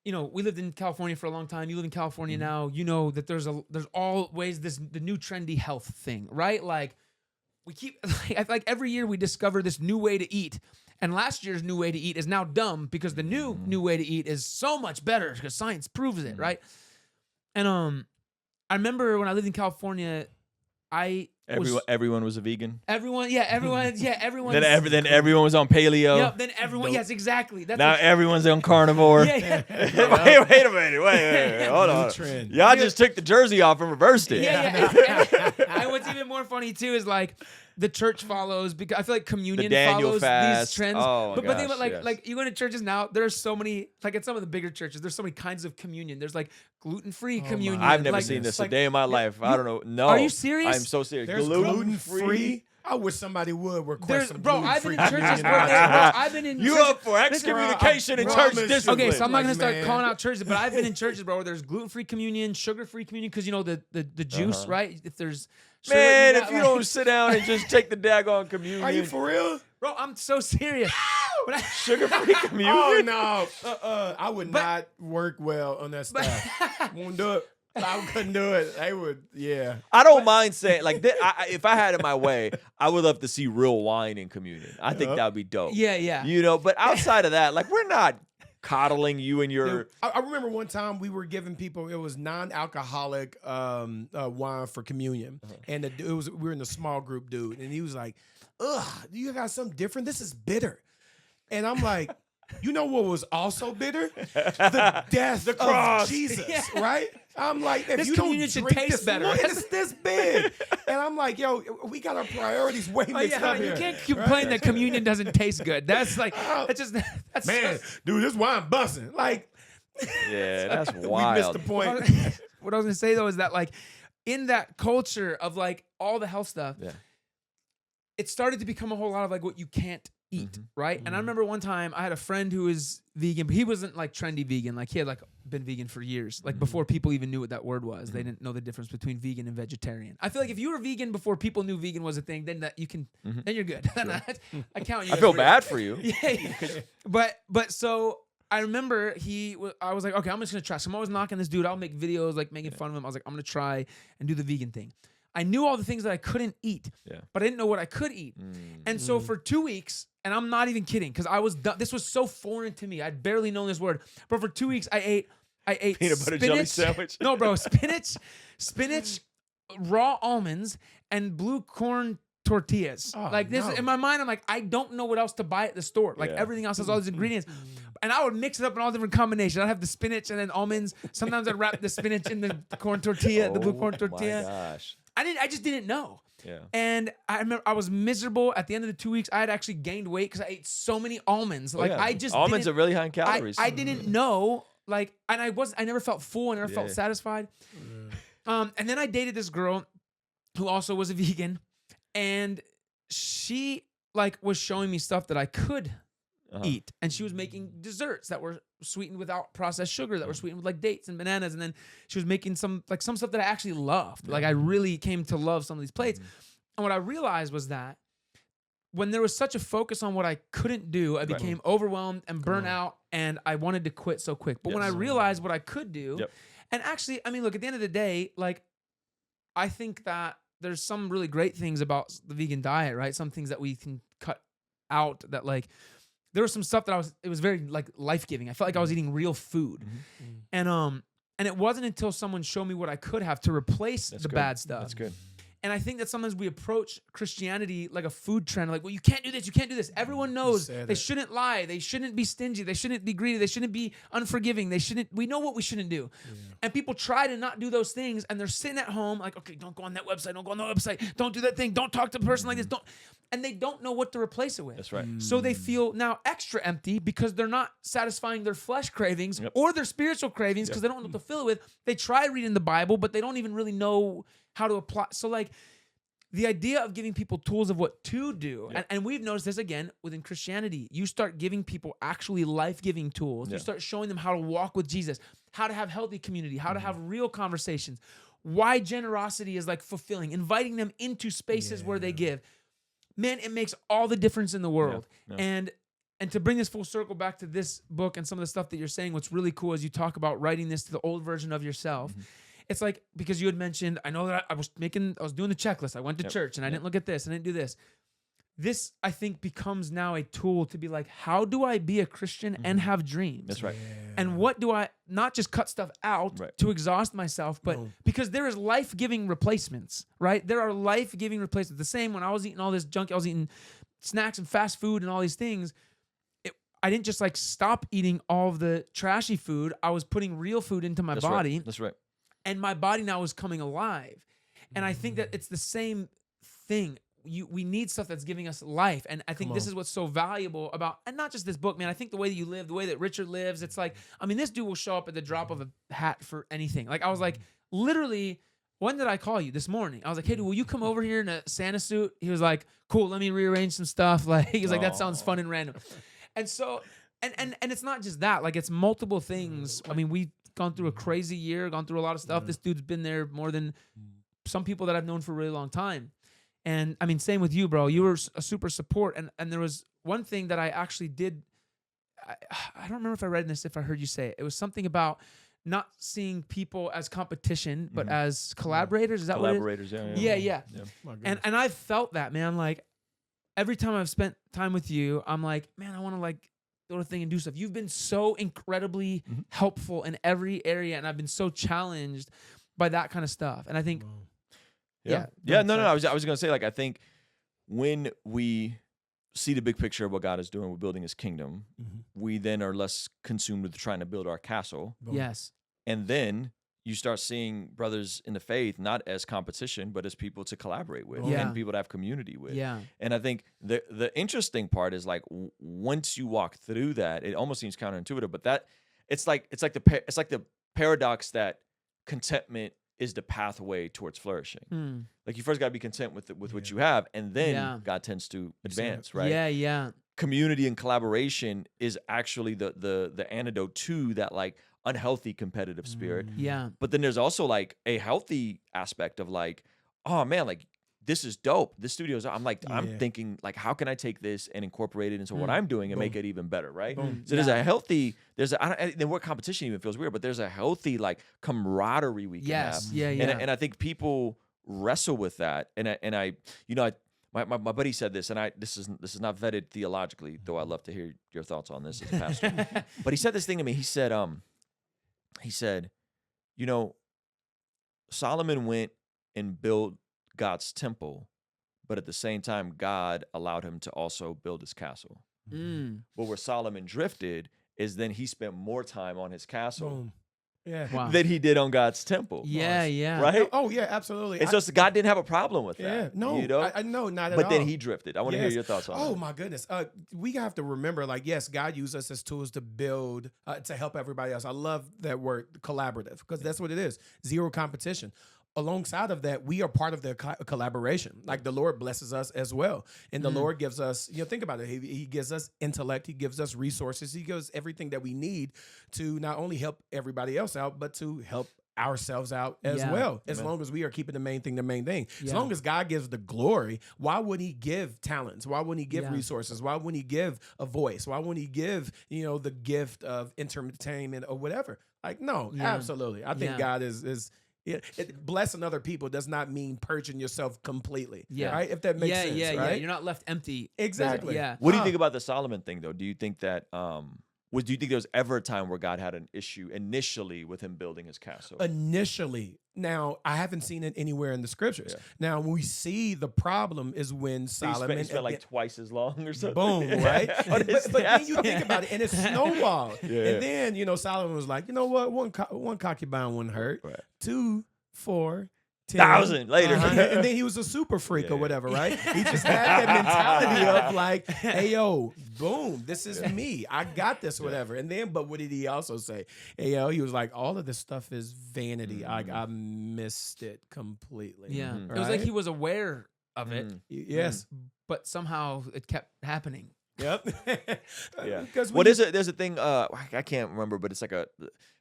we lived in California for a long time. You live in California now. You know that there's always the new trendy health thing, right? Like we keep, I feel like every year we discover this new way to eat. And last year's new way to eat is now dumb because the new way to eat is so much better because science proves it, right? And I remember when I lived in California, everyone was a vegan. Everyone. Then everyone was on paleo. Yep. Then everyone. Yes, exactly. That's now everyone's on carnivore. Yeah. Wait a minute. Wait. Hold on. Trend. Y'all just took the jersey off and reversed it. Yeah. And what's even more funny too is like the church follows, because I feel like communion follows fast. these trends. Oh, but think about yes. like you go to churches now, there are so many, like at some of the bigger churches, there's so many kinds of communion. There's like gluten-free communion. I've never like, seen this like, a day in my life. I don't know. No. Are you serious? I'm so serious. There's gluten-free. I wish somebody would request some I've been gluten-free in churches communion. I've been in You churches, up for excommunication and church discipline. Okay, so I'm not gonna start man. calling out churches, but I've been in churches, bro, where there's gluten-free communion, sugar-free communion, because the juice, right? If there's sugar, Man, if you don't sit down and just take the daggone communion. Are you for real? bro, I'm so serious. Sugar-free communion? Oh, no. I would not work well on that stuff. Won't do it. I couldn't do it. They would, yeah. I don't mind saying, like, if I had it my way, I would love to see real wine in communion. I think that would be dope. Yeah. But outside of that, like, we're not coddling you and your... I remember one time we were giving people, it was non-alcoholic wine for communion. And we were in a small group, dude. And he was like, ugh, you got something different? This is bitter. And I'm like, you know what was also bitter? The death of Jesus, right? I'm like, if this you don't communion should drink taste this, better. Look, it's this big. And I'm like, yo, we got our priorities way mixed up here. You can't complain that communion doesn't taste good. That's like, that's man, dude, this wine busting. Like, yeah, that's we wild. missed the point. What I was gonna say though is that like in that culture of like all the health stuff, it started to become a whole lot of like what you can't eat, right? And I remember one time I had a friend who was vegan, but he wasn't like trendy vegan. Like he had like been vegan for years, like before people even knew what that word was. They didn't know the difference between vegan and vegetarian. I feel like if you were vegan before people knew vegan was a thing, then that you can, then you're good. I count you. I feel bad for you. But so I remember I was like, okay, I'm just gonna try. So I'm always knocking this dude. I'll make videos like making fun of him. I was like, I'm gonna try and do the vegan thing. I knew all the things that I couldn't eat, but I didn't know what I could eat. And so for 2 weeks, and I'm not even kidding, because I was done. This was so foreign to me. I'd barely known this word. But for 2 weeks, I ate Peanut butter jelly sandwich. No, bro, spinach, raw almonds, and blue corn tortillas. Like this in my mind, I'm like, I don't know what else to buy at the store. Like everything else has all these ingredients. And I would mix it up in all different combinations. I'd have the spinach and then almonds. Sometimes I'd wrap the spinach in the corn tortilla, the blue corn tortilla. Oh my gosh. I just didn't know. Yeah. And I remember I was miserable at the end of the 2 weeks. I had actually gained weight because I ate so many almonds. Like I just almonds are really high in calories. I didn't know. Like, and I never felt full. I never felt satisfied. And then I dated this girl who also was a vegan, and she like was showing me stuff that I could eat, and she was making desserts that were sweetened without processed sugar, that were sweetened with like dates and bananas, and then she was making some stuff that I actually loved. Like I really came to love some of these plates. And what I realized was that when there was such a focus on what I couldn't do, I became overwhelmed and burnt out, and I wanted to quit so quick. But when I realized what I could do, and actually, I mean, look, at the end of the day, like I think that there's some really great things about the vegan diet, right? Some things that we can cut out that like, there was some stuff that it was very like life-giving. I felt like I was eating real food. And it wasn't until someone showed me what I could have to replace the bad stuff. That's good. And I think that sometimes we approach Christianity like a food trend, like, well, you can't do this, you can't do this. Everyone knows they shouldn't lie, they shouldn't be stingy, they shouldn't be greedy, they shouldn't be unforgiving, we know what we shouldn't do. And people try to not do those things, and they're sitting at home like, okay, don't go on that website, don't go on that website, don't do that thing, don't talk to a person like this, and they don't know what to replace it with. That's right. So they feel now extra empty because they're not satisfying their flesh cravings or their spiritual cravings because they don't know what to fill it with. They try reading the Bible, but they don't even really know how to apply. So like the idea of giving people tools of what to do, and we've noticed this again within Christianity, you start giving people actually life-giving tools. You start showing them how to walk with Jesus, how to have healthy community, how to have real conversations, why generosity is like fulfilling, inviting them into spaces where they give. Man, it makes all the difference in the world. And and to bring this full circle back to this book and some of the stuff that you're saying, what's really cool is you talk about writing this to the old version of yourself. It's like, because you had mentioned, I know that I was doing the checklist. I went to church and I didn't look at this and I didn't do this. This, I think, becomes now a tool to be like, how do I be a Christian and have dreams? That's right. And what do I, not just cut stuff out to exhaust myself, but because there is life-giving replacements, right? There are life-giving replacements. The same when I was eating all this junk, I was eating snacks and fast food and all these things. I didn't just like stop eating all of the trashy food. I was putting real food into my body. That's right. And my body now is coming alive. And I think that it's the same thing. We need stuff that's giving us life. And I think this is what's so valuable about, and not just this book, man. I think the way that you live, the way that Richard lives, it's like, I mean, this dude will show up at the drop of a hat for anything. Like I was like, literally, when did I call you? This morning. I was like, hey, dude, will you come over here in a Santa suit? He was like, cool, let me rearrange some stuff. Like he was like, that sounds fun and random. And so, and it's not just that, like it's multiple things. I mean, we've gone through a crazy year, gone through a lot of stuff. This dude's been there more than some people that I've known for a really long time. And I mean, same with you, bro. You were a super support. And there was one thing that I actually did. I don't remember if I read this, if I heard you say it. It was something about not seeing people as competition, but as collaborators. Is that collaborators? What it is? Yeah. And I've felt that, man. Like every time I've spent time with you, I'm like, man, I want to like go to thing and do stuff. You've been so incredibly helpful in every area, and I've been so challenged by that kind of stuff. And I think. No. I was gonna say, like, I think when we see the big picture of what God is doing, we're building His kingdom. We then are less consumed with trying to build our castle. Yes, and then you start seeing brothers in the faith not as competition, but as people to collaborate with and people to have community with. Yeah, and I think the interesting part is like once you walk through that, it almost seems counterintuitive, but that it's like the paradox that contentment is the pathway towards flourishing. Like you first got to be content with what you have, and then God tends to advance, right? Yeah. Community and collaboration is actually the antidote to that like unhealthy competitive spirit. Yeah. But then there's also like a healthy aspect of like, oh man, like this is dope. This studio's, I'm thinking like, how can I take this and incorporate it into what I'm doing and make it even better, right? So there's a healthy, the word competition even feels weird, but there's a healthy like camaraderie we can have. And I think people wrestle with that. My buddy said this, and this is not vetted theologically, though I'd love to hear your thoughts on this as a pastor. But he said this thing to me. He said, you know, Solomon went and built God's temple, but at the same time, God allowed him to also build his castle. But where Solomon drifted is then he spent more time on his castle than he did on God's temple. Right? Oh, yeah, absolutely. And so God didn't have a problem with that. Yeah, no, you know? No, not at all. But then he drifted. I want to hear your thoughts on that. Oh, my goodness. We have to remember, like, yes, God used us as tools to build, to help everybody else. I love that word, collaborative, because that's what it is. Zero competition. Alongside of that, we are part of the collaboration. Like the Lord blesses us as well. And the Lord gives us, think about it. He gives us intellect. He gives us resources. He gives us everything that we need to not only help everybody else out, but to help ourselves out as well. As long as we are keeping the main thing. As long as God gives the glory, why wouldn't he give talents? Why wouldn't he give resources? Why wouldn't he give a voice? Why wouldn't he give, the gift of entertainment or whatever? Like, no, absolutely. I think God is blessing other people does not mean purging yourself completely. Right? If that makes sense. Right? You're not left empty. Exactly. What do you think about the Solomon thing, though? Do you think that do you think there was ever a time where God had an issue initially with him building his castle? Initially. Now, I haven't seen it anywhere in the scriptures. Now, we see the problem is when Solomon... He spent like twice as long or something. Boom, right? but then you think about it, and it snowballed. And then, Solomon was like, you know what? One concubine wouldn't hurt. Right. 2, 4... 10,000 later. And then he was a super freak or whatever, right? He just had that mentality of like, hey, yo, boom, this is me. I got this, whatever. And then, but what did he also say? Hey, yo, he was like, all of this stuff is vanity. I missed it completely. Yeah. Right? It was like he was aware of it. Yes. But somehow it kept happening. Yep. Yeah. Because Well, there's a thing. I can't remember, but it's like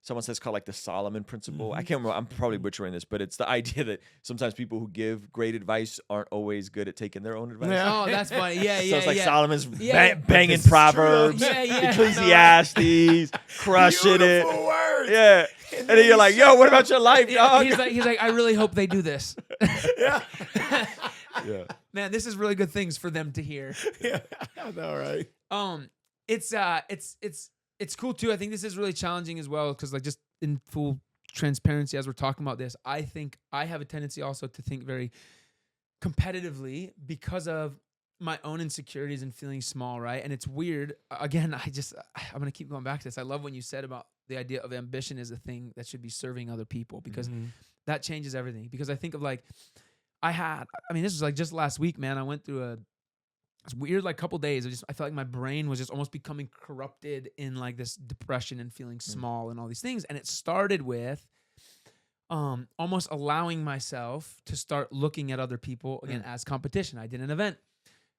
someone says called like the Solomon principle. I can't remember. I'm probably butchering this, but it's the idea that sometimes people who give great advice aren't always good at taking their own advice. Oh, that's funny. Yeah, So yeah, it's like yeah. Solomon's Yeah. banging This is true, Proverbs, though. Yeah. Ecclesiastes, crushing it. Beautiful words. Yeah. And then you're like, yo, what about your life, dog? He's like, I really hope they do this. Yeah. Yeah. Man, this is really good things for them to hear. Yeah. I know, right? It's cool too. I think this is really challenging as well because, like, just in full transparency, as we're talking about this, I think I have a tendency also to think very competitively because of my own insecurities and feeling small, right? And it's weird. Again, I'm gonna keep going back to this. I love when you said about the idea of ambition is a thing that should be serving other people because that changes everything. Because I think of like this was like just last week, man. I went through it's weird, like couple days. I felt like my brain was just almost becoming corrupted in like this depression and feeling small and all these things. And it started with almost allowing myself to start looking at other people again as competition. I did an event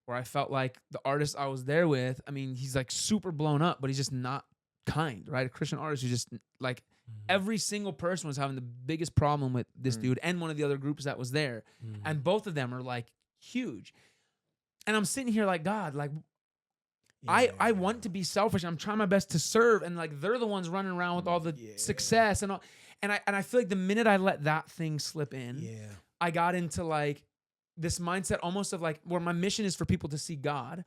where I felt like the artist I was there with, I mean, he's like super blown up, but he's just not kind, right? A Christian artist who just like every single person was having the biggest problem with this dude and one of the other groups that was there. And both of them are like huge. And I'm sitting here like, God, like, I want to be selfish. I'm trying my best to serve. And like, they're the ones running around with all the success and all. And I feel like the minute I let that thing slip in, I got into like this mindset almost of like, where my mission is for people to see God.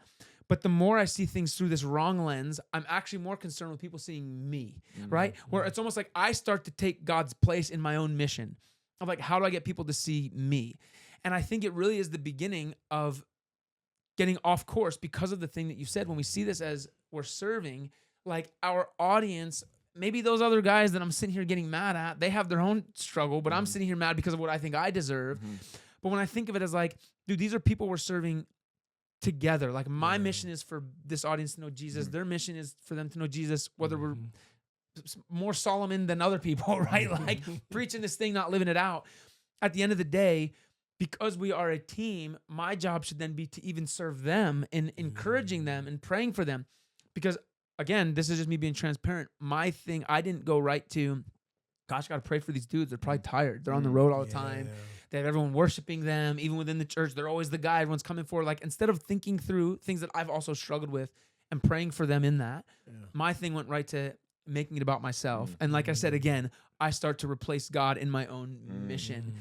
But the more I see things through this wrong lens, I'm actually more concerned with people seeing me, right? Where it's almost like I start to take God's place in my own mission of like, how do I get people to see me? And I think it really is the beginning of getting off course because of the thing that you said. When we see this as we're serving, like our audience, maybe those other guys that I'm sitting here getting mad at, they have their own struggle, but I'm sitting here mad because of what I think I deserve. But when I think of it as like, dude, these are people we're serving together. Like my mission is for this audience to know Jesus. Their mission is for them to know Jesus, whether we're more Solomon than other people, right? Like preaching this thing, not living it out. At the end of the day, because we are a team, my job should then be to even serve them and encouraging them and praying for them. Because again, this is just me being transparent. My thing, I didn't go right to, gosh, I got to pray for these dudes. They're probably tired. They're on the road all the time. They have everyone worshiping them. Even within the church, they're always the guy everyone's coming for. Like, instead of thinking through things that I've also struggled with and praying for them in that, my thing went right to making it about myself. And like I said, again, I start to replace God in my own mission.